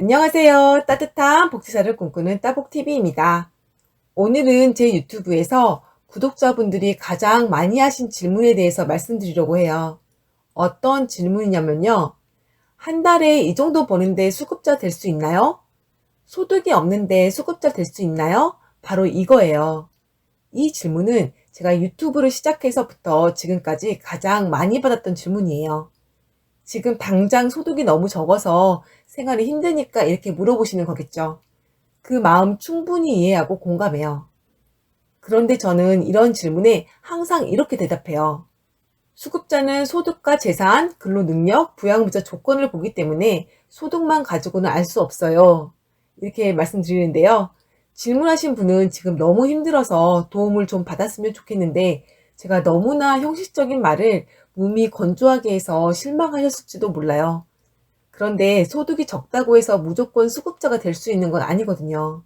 안녕하세요. 따뜻한 복지사를 꿈꾸는 따복TV입니다. 오늘은 제 유튜브에서 구독자분들이 가장 많이 하신 질문에 대해서 말씀드리려고 해요. 어떤 질문이냐면요. 한 달에 이 정도 버는데 수급자 될 수 있나요? 소득이 없는데 수급자 될 수 있나요? 바로 이거예요. 이 질문은 제가 유튜브를 시작해서부터 지금까지 가장 많이 받았던 질문이에요. 지금 당장 소득이 너무 적어서 생활이 힘드니까 이렇게 물어보시는 거겠죠. 그 마음 충분히 이해하고 공감해요. 그런데 저는 이런 질문에 항상 이렇게 대답해요. 수급자는 소득과 재산, 근로 능력, 부양부자 조건을 보기 때문에 소득만 가지고는 알 수 없어요. 이렇게 말씀드리는데요. 질문하신 분은 지금 너무 힘들어서 도움을 좀 받았으면 좋겠는데 제가 너무나 형식적인 말을 몸이 건조하게 해서 실망하셨을지도 몰라요. 그런데 소득이 적다고 해서 무조건 수급자가 될 수 있는 건 아니거든요.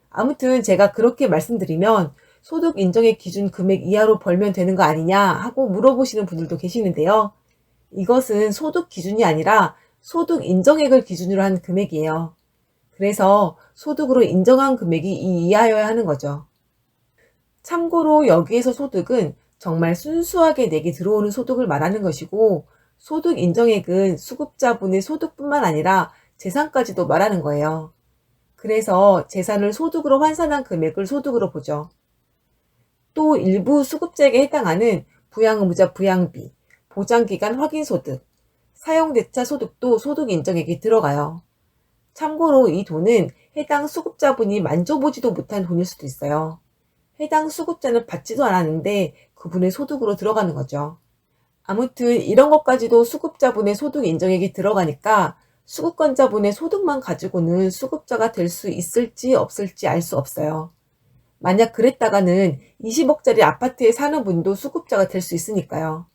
아무튼 제가 그렇게 말씀드리면 소득 인정의 기준 금액 이하로 벌면 되는 거 아니냐 하고 물어보시는 분들도 계시는데요. 이것은 소득 기준이 아니라 소득 인정액을 기준으로 한 금액이에요. 그래서 소득으로 인정한 금액이 이 이하여야 하는 거죠. 참고로 여기에서 소득은 정말 순수하게 내게 들어오는 소득을 말하는 것이고 소득 인정액은 수급자분의 소득뿐만 아니라 재산까지도 말하는 거예요. 그래서 재산을 소득으로 환산한 금액을 소득으로 보죠. 또 일부 수급자에게 해당하는 부양의무자 부양비, 보장기간 확인소득, 사용대차 소득도 소득 인정액에 들어가요. 참고로 이 돈은 해당 수급자분이 만져보지도 못한 돈일 수도 있어요. 해당 수급자는 받지도 않았는데 그분의 소득으로 들어가는 거죠. 아무튼 이런 것까지도 수급자분의 소득 인정액이 들어가니까 수급권자분의 소득만 가지고는 수급자가 될 수 있을지 없을지 알 수 없어요. 만약 그랬다가는 20억짜리 아파트에 사는 분도 수급자가 될 수 있으니까요.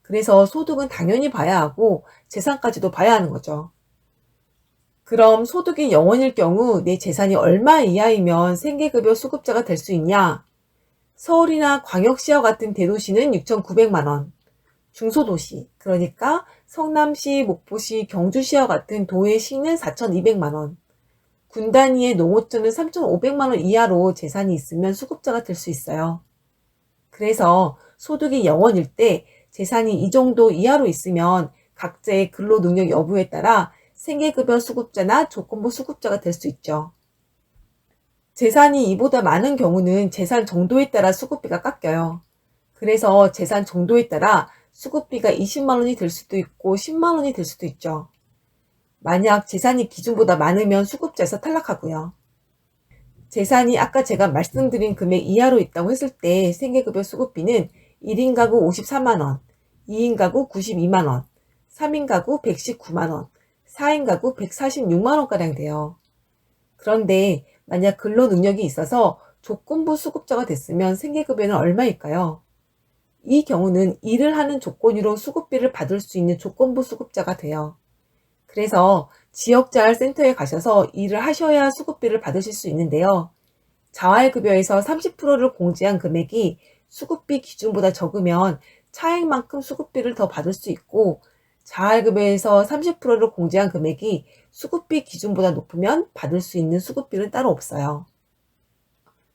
그래서 소득은 당연히 봐야 하고 재산까지도 봐야 하는 거죠. 그럼 소득이 0원일 경우 내 재산이 얼마 이하이면 생계급여 수급자가 될 수 있냐? 서울이나 광역시와 같은 대도시는 6,900만 원, 중소도시, 그러니까 성남시, 목포시, 경주시와 같은 도외시는 4,200만 원, 군 단위의 농어촌은 3,500만 원 이하로 재산이 있으면 수급자가 될 수 있어요. 그래서 소득이 0원일 때 재산이 이 정도 이하로 있으면 각자의 근로 능력 여부에 따라 생계급여 수급자나 조건부 수급자가 될 수 있죠. 재산이 이보다 많은 경우는 재산 정도에 따라 수급비가 깎여요. 그래서 재산 정도에 따라 수급비가 20만 원이 될 수도 있고 10만 원이 될 수도 있죠. 만약 재산이 기준보다 많으면 수급자에서 탈락하고요. 재산이 아까 제가 말씀드린 금액 이하로 있다고 했을 때 생계급여 수급비는 1인 가구 54만 원, 2인 가구 92만 원, 3인 가구 119만 원, 4인 가구 146만 원가량 돼요. 그런데 만약 근로 능력이 있어서 조건부 수급자가 됐으면 생계급여는 얼마일까요? 이 경우는 일을 하는 조건으로 수급비를 받을 수 있는 조건부 수급자가 돼요. 그래서 지역자활센터에 가셔서 일을 하셔야 수급비를 받으실 수 있는데요. 자활급여에서 30%를 공제한 금액이 수급비 기준보다 적으면 차액만큼 수급비를 더 받을 수 있고 자활급여에서 30%를 공제한 금액이 수급비 기준보다 높으면 받을 수 있는 수급비는 따로 없어요.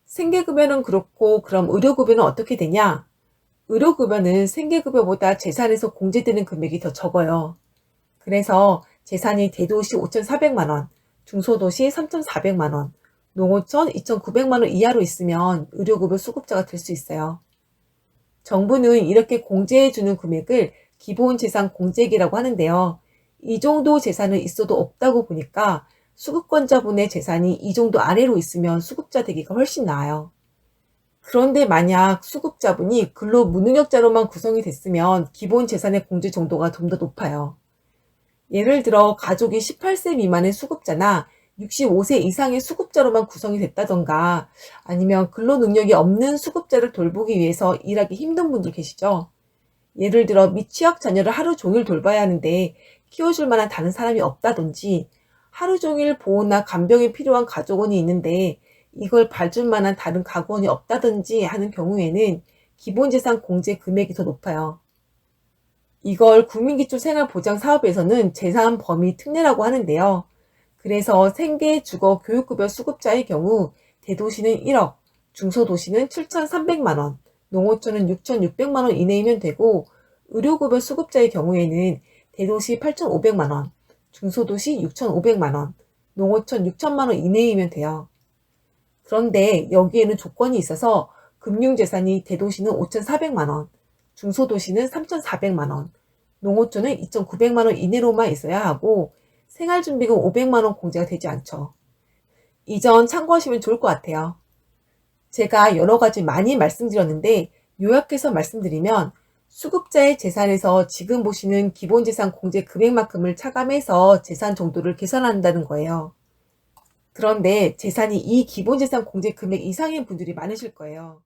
생계급여는 그렇고 그럼 의료급여는 어떻게 되냐? 의료급여는 생계급여보다 재산에서 공제되는 금액이 더 적어요. 그래서 재산이 대도시 5,400만 원, 중소도시 3,400만 원, 농어촌 2,900만 원 이하로 있으면 의료급여 수급자가 될 수 있어요. 정부는 이렇게 공제해주는 금액을 기본재산 공제액이라고 하는데요. 이 정도 재산은 있어도 없다고 보니까 수급권자분의 재산이 이 정도 아래로 있으면 수급자 되기가 훨씬 나아요. 그런데 만약 수급자분이 근로 무능력자로만 구성이 됐으면 기본 재산의 공제 정도가 좀 더 높아요. 예를 들어 가족이 18세 미만의 수급자나 65세 이상의 수급자로만 구성이 됐다던가 아니면 근로 능력이 없는 수급자를 돌보기 위해서 일하기 힘든 분들 계시죠? 예를 들어 미취학 자녀를 하루 종일 돌봐야 하는데 키워줄 만한 다른 사람이 없다든지 하루 종일 보호나 간병이 필요한 가족원이 있는데 이걸 봐줄 만한 다른 가구원이 없다든지 하는 경우에는 기본재산 공제 금액이 더 높아요. 이걸 국민기초생활보장사업에서는 재산 범위 특례라고 하는데요. 그래서 생계, 주거, 교육급여 수급자의 경우 대도시는 1억, 중소도시는 7,300만 원, 농어촌은 6,600만 원 이내이면 되고 의료급여 수급자의 경우에는 대도시 8,500만 원, 중소도시 6,500만 원, 농어촌 6천만 원 이내이면 돼요. 그런데 여기에는 조건이 있어서 금융재산이 대도시는 5,400만 원, 중소도시는 3,400만 원, 농어촌은 2,900만 원 이내로만 있어야 하고 생활준비금 500만 원 공제가 되지 않죠. 이 점 참고하시면 좋을 것 같아요. 제가 여러 가지 많이 말씀드렸는데 요약해서 말씀드리면 수급자의 재산에서 지금 보시는 기본재산 공제 금액만큼을 차감해서 재산 정도를 계산한다는 거예요. 그런데 재산이 이 기본재산 공제 금액 이상인 분들이 많으실 거예요.